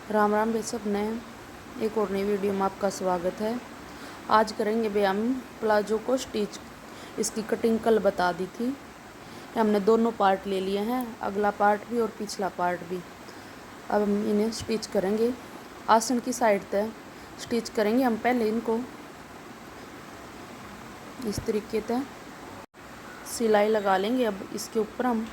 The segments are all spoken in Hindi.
राम राम बे सब ने एक और नई वीडियो में आपका स्वागत है। आज करेंगे बे हम प्लाजो को स्टिच। इसकी कटिंग कल बता दी थी। हमने दोनों पार्ट ले लिए हैं, अगला पार्ट भी और पिछला पार्ट भी। अब हम इन्हें स्टिच करेंगे। आसन की साइड तक स्टिच करेंगे हम पहले इनको इस तरीके से सिलाई लगा लेंगे। अब इसके ऊपर हम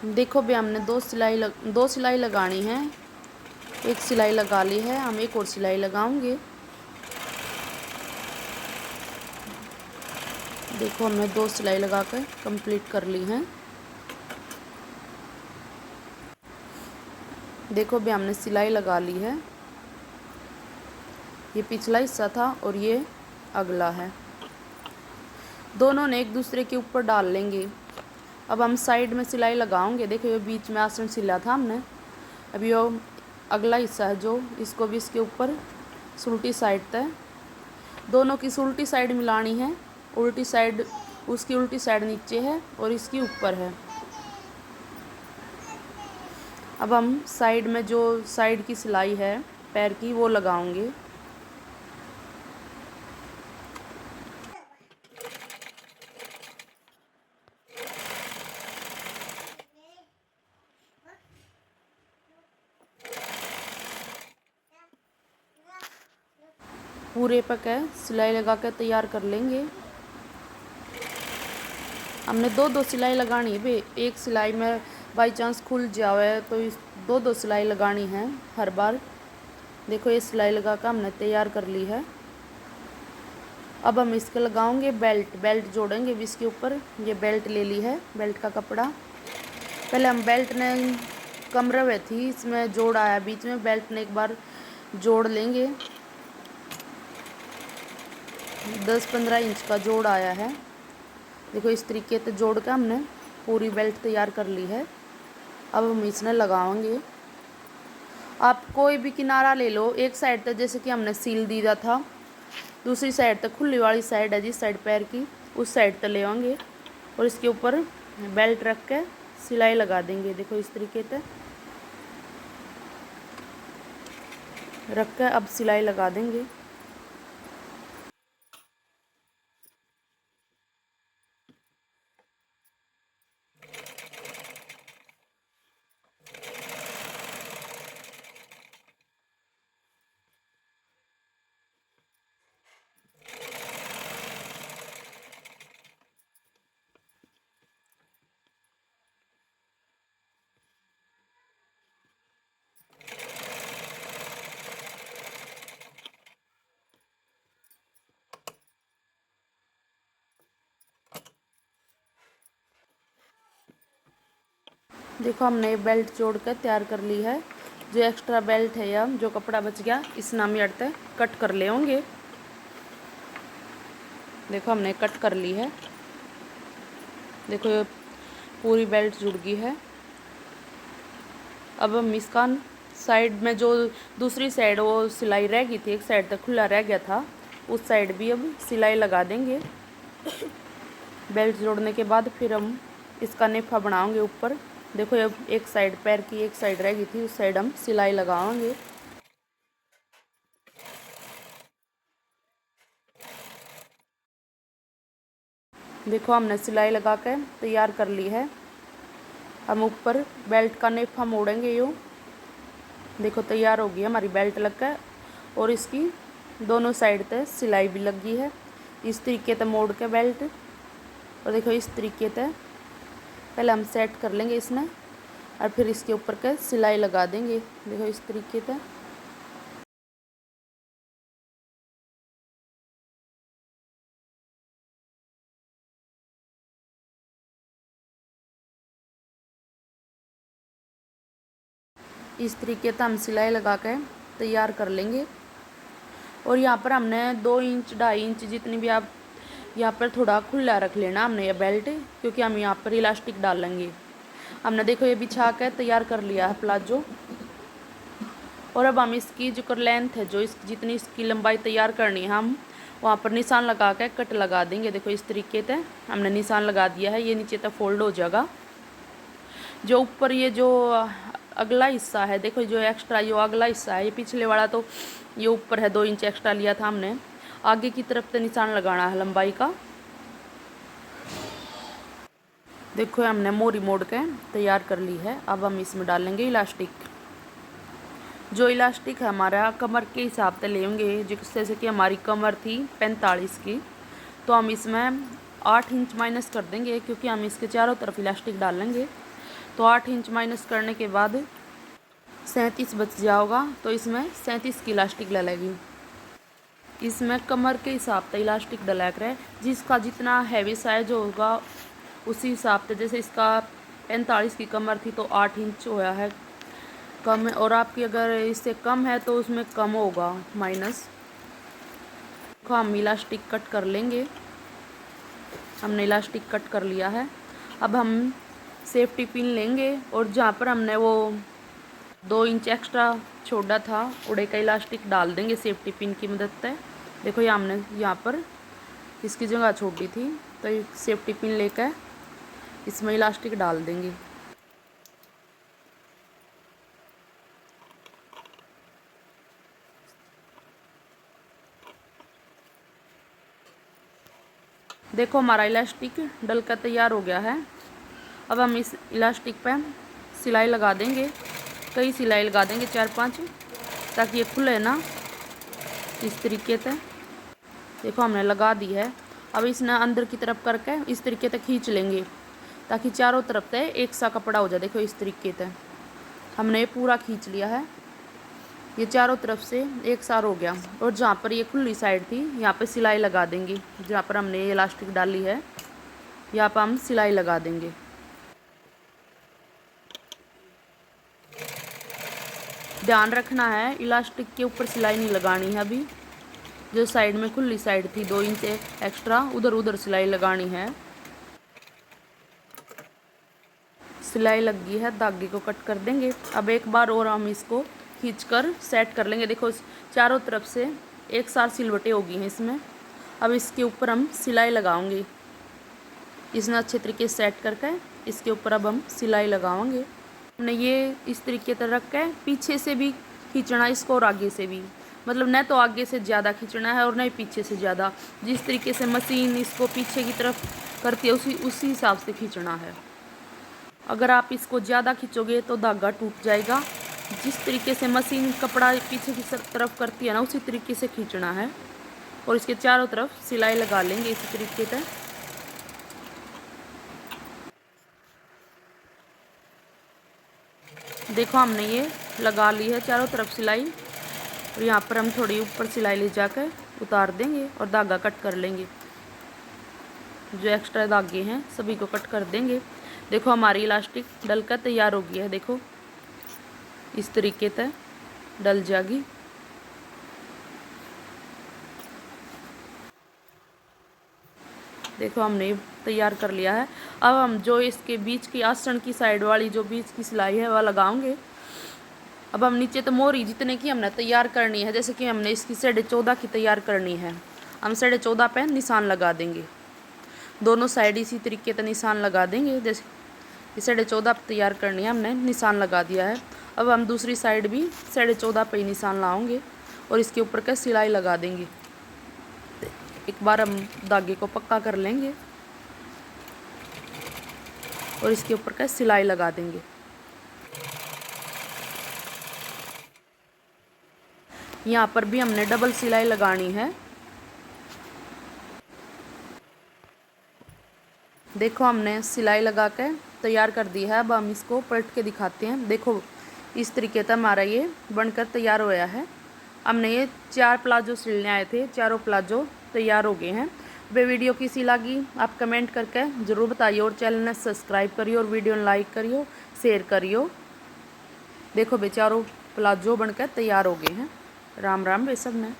देखो भी हमने दो सिलाई लगानी है। एक सिलाई लगा ली है, हम एक और सिलाई लगाएंगे। देखो हमने दो सिलाई लगाकर कंप्लीट कर ली है। देखो भी हमने सिलाई लगा ली है। ये पिछला हिस्सा था और ये अगला है। दोनों ने एक दूसरे के ऊपर डाल लेंगे। अब हम साइड में सिलाई लगाएंगे। देखो ये बीच में आसन सिला था हमने। अब ये अगला हिस्सा है जो इसको भी इसके ऊपर उल्टी साइड तक दोनों की उल्टी साइड मिलानी है। उल्टी साइड उसकी उल्टी साइड नीचे है और इसकी ऊपर है। अब हम साइड में जो साइड की सिलाई है पैर की वो लगाएंगे। पूरे पक है सिलाई लगा कर तैयार कर लेंगे। हमने दो सिलाई लगानी है भाई। एक सिलाई में बाई चांस खुल जावे तो इस दो सिलाई लगानी है हर बार। देखो ये सिलाई लगा कर हमने तैयार कर ली है। अब हम इसके लगाएंगे बेल्ट जोड़ेंगे भी इसके ऊपर। ये बेल्ट ले ली है, बेल्ट का कपड़ा। पहले हम बेल्ट ने कमर में थी, इसमें जोड़ आया बीच में, बेल्ट ने एक बार जोड़ लेंगे। 10-15 इंच का जोड़ आया है। देखो इस तरीके से जोड़ के हमने पूरी बेल्ट तैयार कर ली है। अब हम इसमें लगाएंगे। आप कोई भी किनारा ले लो, एक साइड तक जैसे कि हमने सील दिया था, दूसरी साइड तक खुली वाली साइड है जिस साइड पैर की, उस साइड तक ले आएंगे और इसके ऊपर बेल्ट रख के सिलाई लगा देंगे। देखो इस तरीके से रख के अब सिलाई लगा देंगे। देखो हमने बेल्ट जोड़ कर तैयार कर ली है। जो एक्स्ट्रा बेल्ट है या जो कपड़ा बच गया इस नामी अड़ते कट कर ले होंगे। देखो हमने कट कर ली है। देखो ये पूरी बेल्ट जुड़ गई है। अब हम इसका साइड में जो दूसरी साइड वो सिलाई रह गई थी, एक साइड तक खुला रह गया था, उस साइड भी अब सिलाई लगा देंगे। बेल्ट जोड़ने के बाद फिर हम इसका नेफा बनाएंगे ऊपर। देखो अब एक साइड पैर की एक साइड रह गई थी, उस साइड हम सिलाई लगाएंगे। देखो हमने सिलाई लगा के तैयार कर ली है। हम ऊपर बेल्ट का नेफा मोड़ेंगे यूँ। देखो तैयार होगी हमारी बेल्ट लग कर और इसकी दोनों साइड पे सिलाई भी लग गई है। इस तरीके से मोड़ के बेल्ट और देखो इस तरीके से पहले हम सेट कर लेंगे इसमें और फिर इसके ऊपर के सिलाई लगा देंगे। देखो इस तरीके से हम सिलाई लगा के तैयार कर लेंगे। और यहाँ पर हमने 2 इंच 2.5 इंच जितनी भी आप यहाँ पर थोड़ा खुला रख लेना हमने ये बेल्ट, क्योंकि हम यहाँ पर इलास्टिक डालेंगे। हमने देखो ये बिछा कर तैयार कर लिया है प्लाजो। और अब हम इसकी जो लेंथ है, जो इस जितनी इसकी लंबाई तैयार करनी है, हम वहाँ पर निशान लगा कर कट लगा देंगे। देखो इस तरीके से हमने निशान लगा दिया है। ये नीचे तक फोल्ड हो जाएगा। जो ऊपर ये जो अगला हिस्सा है, देखो जो एक्स्ट्रा जो अगला हिस्सा है, ये पिछले वाला तो ये ऊपर है, 2 इंच एक्स्ट्रा लिया था हमने। आगे की तरफ से निशान लगाना है लंबाई का। देखो हमने मोरी मोड़ के तैयार कर ली है। अब हम इसमें डालेंगे इलास्टिक। जो इलास्टिक है हमारा कमर के हिसाब से लेंगे। जैसे कि हमारी कमर थी 45 की, तो हम इसमें 8 इंच माइनस कर देंगे, क्योंकि हम इसके चारों तरफ इलास्टिक डालेंगे। तो 8 इंच माइनस करने के बाद 37 बच जाओगा, तो इसमें 37 की इलास्टिक डलेगी। इसमें कमर के हिसाब से इलास्टिक डला कर, जिसका जितना हैवी साइज होगा उसी हिसाब से। जैसे इसका 45 की कमर थी तो 8 इंच होया है कम है, और आपकी अगर इससे कम है तो उसमें कम होगा माइनस। हम इलास्टिक कट कर लेंगे। हमने इलास्टिक कट कर लिया है। अब हम सेफ्टी पिन लेंगे और जहाँ पर हमने वो 2 इंच एक्स्ट्रा छोड़ा था उड़े का इलास्टिक डाल देंगे सेफ्टी पिन की मदद से। देखो ये हमने यहाँ पर इसकी जगह छोड़ी थी, तो ये सेफ्टी पिन लेकर इसमें इलास्टिक डाल देंगे। देखो हमारा इलास्टिक डल कर तैयार हो गया है। अब हम इस इलास्टिक पे सिलाई लगा देंगे। कई सिलाई लगा देंगे, 4-5, ताकि ये खुले ना इस तरीके से। देखो हमने लगा दी है। अब इसने अंदर की तरफ करके इस तरीके से खींच लेंगे, ताकि चारों तरफ से एक सा कपड़ा हो जाए। देखो इस तरीके से हमने ये पूरा खींच लिया है। ये चारों तरफ से एक सार हो गया। और जहाँ पर ये खुली साइड थी यहाँ पे सिलाई लगा देंगे। जहाँ पर हमने ये इलास्टिक डाली है यहाँ पर हम सिलाई लगा देंगे। ध्यान रखना है इलास्टिक के ऊपर सिलाई नहीं लगानी है। अभी जो साइड में खुली साइड थी 2 इंच एक्स्ट्रा, उधर सिलाई लगानी है। सिलाई लग गई है, धागे को कट कर देंगे। अब एक बार और हम इसको खींचकर सेट कर लेंगे। देखो चारों तरफ से एक साथ सिलवटें होगी हैं इसमें। अब इसके ऊपर हम सिलाई लगाएंगे। इसमें अच्छे तरीके से सेट करके इसके ऊपर अब हम सिलाई लगाएंगे। हमने ये इस तरीके से रख के पीछे से भी खींचना इसको और आगे से भी, मतलब न तो आगे से ज़्यादा खींचना है और न ही पीछे से ज़्यादा। जिस तरीके से मशीन इसको पीछे की तरफ करती है उसी हिसाब से खींचना है। अगर आप इसको ज़्यादा खींचोगे तो धागा टूट जाएगा। जिस तरीके से मशीन कपड़ा पीछे की तरफ करती है ना, उसी तरीके से खींचना है। और इसके चारों तरफ सिलाई लगा लेंगे इसी तरीके से। देखो हमने ये लगा ली है चारों तरफ सिलाई। और यहाँ पर हम थोड़ी ऊपर सिलाई ले जाकर उतार देंगे और धागा कट कर लेंगे। जो एक्स्ट्रा धागे हैं सभी को कट कर देंगे। देखो हमारी इलास्टिक डल कर तैयार हो गई है। देखो इस तरीके से डल जाएगी। देखो हमने तैयार कर लिया है। अब हम जो इसके बीच की आसन की साइड वाली जो बीच की सिलाई है वह लगाएंगे। अब हम नीचे तो मोरी जितने की हमने तैयार करनी है, जैसे कि हमने इसकी 14.5 की तैयार करनी है, हम 14.5 पे निशान लगा देंगे। दोनों साइड इसी तरीके से निशान लगा देंगे। जैसे 14.5 तैयार करनी है, हमने निशान लगा दिया है। अब हम दूसरी साइड भी 14.5 पे ही निशान लाएंगे और इसके ऊपर का सिलाई लगा देंगे। एक बार हम धागे को पक्का कर लेंगे और इसके ऊपर का सिलाई लगा देंगे। यहाँ पर भी हमने डबल सिलाई लगानी है। देखो हमने सिलाई लगा के तैयार कर दी है। अब हम इसको पलट के दिखाते हैं। देखो इस तरीके से हमारा ये बनकर तैयार होया है। हमने ये 4 प्लाजो सिलने आए थे, चारों प्लाजो तैयार हो गए हैं। वे वीडियो कैसी लगी आप कमेंट करके ज़रूर बताइए और चैनल ने सब्सक्राइब करिए और वीडियो लाइक करियो, शेयर करियो। देखो बेचारों प्लाजो बनकर तैयार हो गए हैं। राम राम वे सब में।